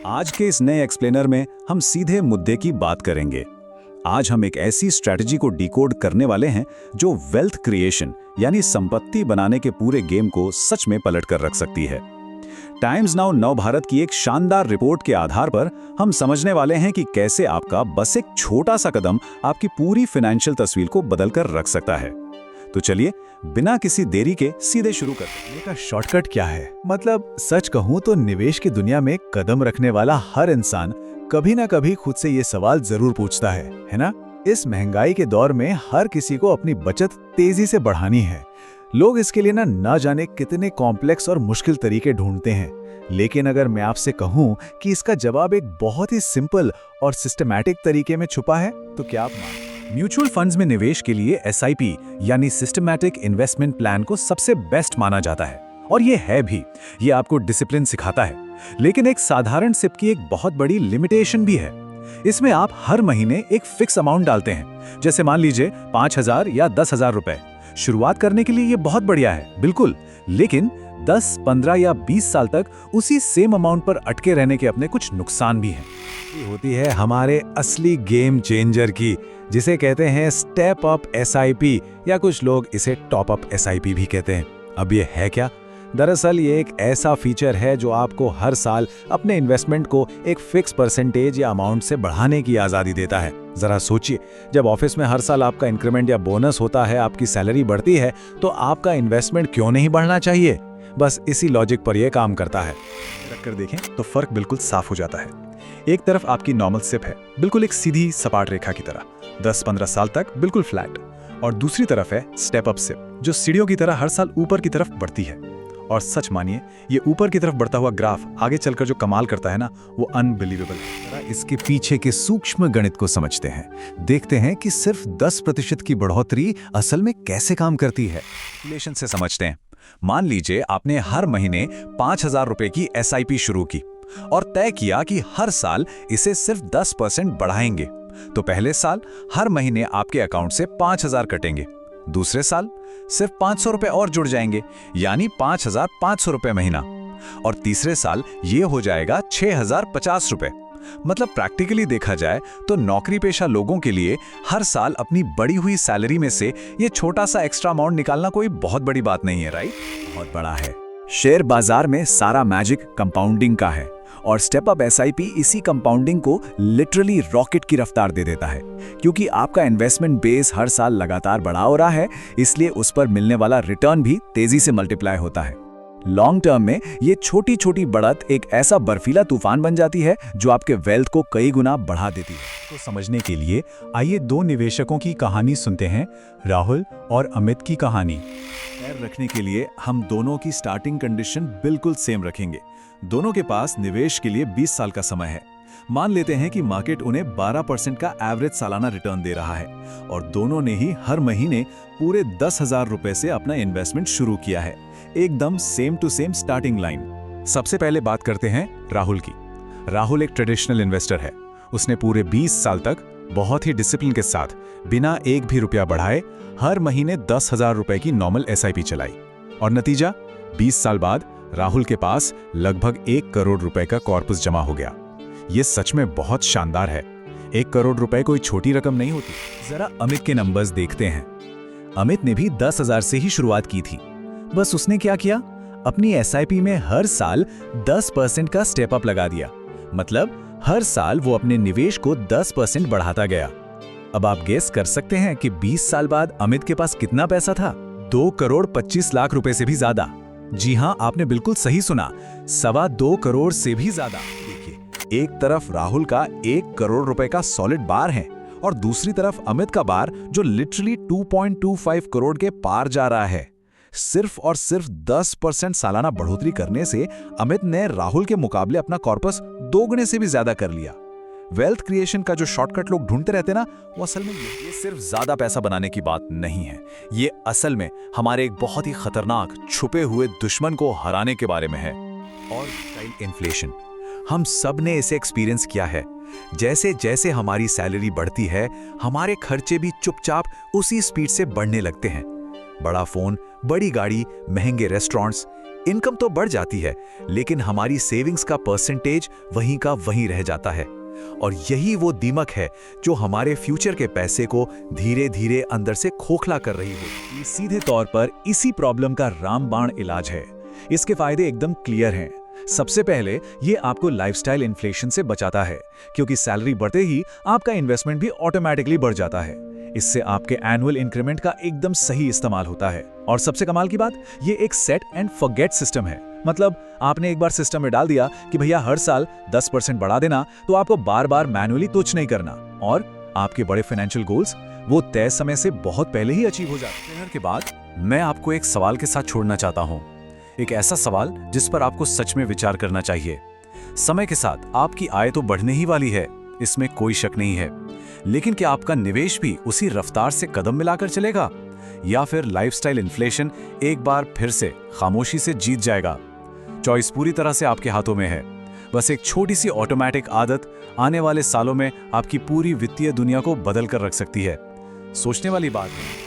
आज के इस नए एक्सप्लेनर में हम सीधे मुद्दे की बात करेंगे। आज हम एक ऐसी स्ट्रैटेजी को डिकोड करने वाले हैं जो वेल्थ क्रिएशन यानी संपत्ति बनाने के पूरे गेम को सच में पलट कर रख सकती है। टाइम्स नाउ नव भारत की एक शानदार रिपोर्ट के आधार पर हम समझने वाले हैं कि कैसे आपका बस एक छोटा सा कदम आपकी पूरी फाइनेंशियल तस्वीर को बदल कर रख सकता है। तो चलिए बिना किसी देरी के सीधे शुरू करते हैं। का शॉर्टकट क्या है? मतलब सच कहूं तो निवेश की दुनिया में कदम रखने वाला हर इंसान कभी ना कभी खुद से ये सवाल जरूर पूछता है ना? इस महंगाई के दौर में हर किसी को अपनी बचत तेजी से बढ़ानी है। लोग इसके लिए ना जाने कितने कॉम्प्लेक्स और मुश्किल तरीके ढूंढते हैं, लेकिन अगर मैं आपसे कहूं कि इसका जवाब एक बहुत ही सिंपल और सिस्टमैटिक तरीके में छुपा है, तो क्या आप मानेंगे? म्यूचुअल फंड्स में निवेश के लिए SIP यानी सिस्टमैटिक इन्वेस्टमेंट प्लान को सबसे बेस्ट माना जाता है, और ये है भी। ये आपको डिसिप्लिन सिखाता है, लेकिन एक साधारण सिप की एक बहुत बड़ी लिमिटेशन भी है। इसमें आप हर महीने एक फिक्स अमाउंट डालते हैं, जैसे मान लीजिए 5,000 या 10,000 रुपए। शुरुआत करने के लिए ये बहुत बढ़िया है, बिल्कुल, लेकिन 10, 15 या 20 साल तक उसी सेम अमाउंट पर अटके रहने के अपने कुछ नुकसान भी हैं। ये होती है हमारे असली गेम चेंजर की, जिसे कहते हैं स्टेप अप SIP, या कुछ लोग इसे टॉप अप SIP भी कहते हैं। अब ये है क्या? दरअसल ये एक ऐसा फीचर है जो आपको हर साल अपने इन्वेस्टमेंट को एक फिक्स परसेंटेज या अमाउंट से बढ़ाने की आज़ादी देता है। ज़रा सोचिए, जब ऑफिस में हर साल आपका इंक्रीमेंट या बोनस होता है, आपकी सैलरी बढ़ती है, तो आपका इन्वेस्टमेंट क्यों नहीं बढ़ना चाहिए? बस इसी लॉजिक पर यह काम करता है। रख कर देखें तो फर्क बिल्कुल साफ हो जाता है। एक तरफ आपकी नॉर्मल सिप है, बिल्कुल एक सीधी सपाट रेखा की तरह, 10-15 साल तक बिल्कुल फ्लैट, और दूसरी तरफ है स्टेप अप सिप, जो सीढ़ियों की तरह हर साल ऊपर की तरफ बढ़ती है। और सच मानिए, ये ऊपर की तरफ बढ़ता हुआ ग्राफ आगे चलकर जो कमाल करता है ना, वो अनबिलीवेबल है। इसके पीछे के सूक्ष्म गणित को समझते हैं, देखते हैं कि सिर्फ 10% की बढ़ोतरी असल में कैसे काम करती है। रिलेशन से समझते हैं। मान लीजिए आपने हर महीने 5,000 रुपए की SIP शुरू की और तय किया कि हर साल इसे सिर्फ 10% बढ़ाएंगे। तो पहले साल हर महीने आपके अकाउंट से 5,000 कटेंगे, दूसरे साल सिर्फ 500 रुपए और जुड़ जाएंगे, यानी 5,500 रुपए महीना, और तीसरे साल ये हो जाएगा 6,050 रुपए। मतलब प्रैक्टिकली देखा जाए तो नौकरी पेशा लोगों के लिए हर साल अपनी बढ़ी हुई सैलरी में से ये छोटा सा एक्स्ट्रा अमाउंट निकालना कोई बहुत बड़ी बात नहीं है, राइट? बहुत बड़ा है। शेयर बाजार में सारा मैजिक कंपाउंडिंग का है, और स्टेप अप SIP इसी कंपाउंडिंग को लिटरली रॉकेट की रफ्तार दे देता है। क्योंकि आपका इन्वेस्टमेंट बेस हर साल लगातार बढ़ा हो रहा है, इसलिए उस पर मिलने वाला रिटर्न भी तेजी से मल्टीप्लाई होता है। लॉन्ग टर्म में ये छोटी छोटी बढ़त एक ऐसा बर्फीला तूफान बन जाती है जो आपके वेल्थ को कई गुना बढ़ा देती है। तो समझने के लिए आइए दो निवेशकों की कहानी सुनते हैं, राहुल और अमित की कहानी। पैर रखने के लिए हम दोनों की स्टार्टिंग कंडीशन बिल्कुल सेम रखेंगे। दोनों के पास निवेश के लिए 20 साल का समय है। मान लेते हैं कि मार्केट उन्हें 12% का एवरेज सालाना रिटर्न दे रहा है, और दोनों ने ही हर महीने पूरे 10,000 रुपए से अपना इन्वेस्टमेंट शुरू किया है। एकदम same to same starting line. सबसे पहले बात करते हैं राहुल की। राहुल एक ट्रेडिशनल इन्वेस्टर है। उसने पूरे 20 साल तक बहुत ही डिसिप्लिन के साथ बिना एक भी रुपया बढ़ाए हर महीने 10,000 रुपए की नॉर्मल SIP चलाई, और नतीजा 20 साल बाद राहुल के पास लगभग 1 करोड़ रुपए का कॉर्पस जमा हो गया। ये सच में बहुत शानदार है। 1 करोड़ रुपए कोई छोटी रकम नहीं होती। जरा अमित के नंबर्स देखते हैं। अमित ने भी 10,000 से ही शुरुआत की थी। बस उसने क्या किया, अपनी SIP में हर साल 10% का स्टेप अप लगा दिया। मतलब हर साल वो अपने निवेश को 10% बढ़ाता गया। अब आप गेस कर सकते हैं कि 20 साल बाद अमित के पास कितना पैसा था? 2 करोड़ 25 लाख रुपए से भी ज्यादा। जी हां, आपने बिल्कुल सही सुना, 2.25 करोड़ से भी ज्यादा। देखिए, एक तरफ राहुल का 1 करोड़ रुपए का सॉलिड बार है, और दूसरी तरफ अमित का बार जो लिटरली 2.25 करोड़ के पार जा रहा है। सिर्फ और सिर्फ 10% सालाना बढ़ोतरी करने से अमित ने राहुल के मुकाबले अपना कॉर्पस 2 गुने से भी ज्यादा कर लिया। वेल्थ क्रिएशन का जो शॉर्टकट लोग ढूंढते रहते ना, वो असल में ये सिर्फ ज्यादा पैसा बनाने की बात नहीं है। ये असल में हमारे एक बहुत ही खतरनाक छुपे हुए दुश्मन को हराने के बारे में है, और इन्फ्लेशन। हम सब ने इसे एक्सपीरियंस किया है। जैसे जैसे हमारी सैलरी बढ़ती है, हमारे खर्चे भी चुपचाप उसी स्पीड से बढ़ने लगते हैं। बड़ा फोन, बड़ी गाड़ी, महंगे रेस्टोरेंट्स, इनकम तो बढ़ जाती है, लेकिन हमारी सेविंग्स का परसेंटेज वहीं का वहीं रह जाता है। और यही वो दीमक है जो हमारे फ्यूचर के पैसे को धीरे धीरे अंदर से खोखला कर रही हो। ये सीधे तौर पर इसी प्रॉब्लम का रामबाण इलाज है। इसके फायदे एकदम क्लियर हैं। सबसे पहले ये आपको लाइफस्टाइल इन्फ्लेशन से बचाता है, क्योंकि सैलरी बढ़ते ही आपका इन्वेस्टमेंट भी ऑटोमेटिकली बढ़ जाता है। इससे आपके एनुअल इंक्रीमेंट का एकदम सही इस्तेमाल होता है। और सबसे कमाल की बात, ये एक सेट एंड फॉरगेट सिस्टम है। मतलब आपने एक बार सिस्टम में डाल दिया कि भैया हर साल 10% बढ़ा देना, तो आपको बार बार मैनुअली कुछ नहीं करना, और आपके बड़े फाइनेंशियल गोल्स वो तय समय से बहुत पहले ही अचीव हो जाते हैं। के बाद मैं आपको एक सवाल के साथ छोड़ना चाहता हूं, एक ऐसा सवाल जिस पर आपको सच में विचार करना चाहिए। समय के साथ आपकी आय तो बढ़ने ही वाली है, इसमें कोई शक नहीं है, लेकिन क्या आपका निवेश भी उसी रफ्तार से कदम मिलाकर चलेगा, या फिर लाइफस्टाइल इन्फ्लेशन एक बार फिर से खामोशी से जीत जाएगा? चॉइस पूरी तरह से आपके हाथों में है। बस एक छोटी सी ऑटोमेटिक आदत आने वाले सालों में आपकी पूरी वित्तीय दुनिया को बदल कर रख सकती है। सोचने वाली बात है।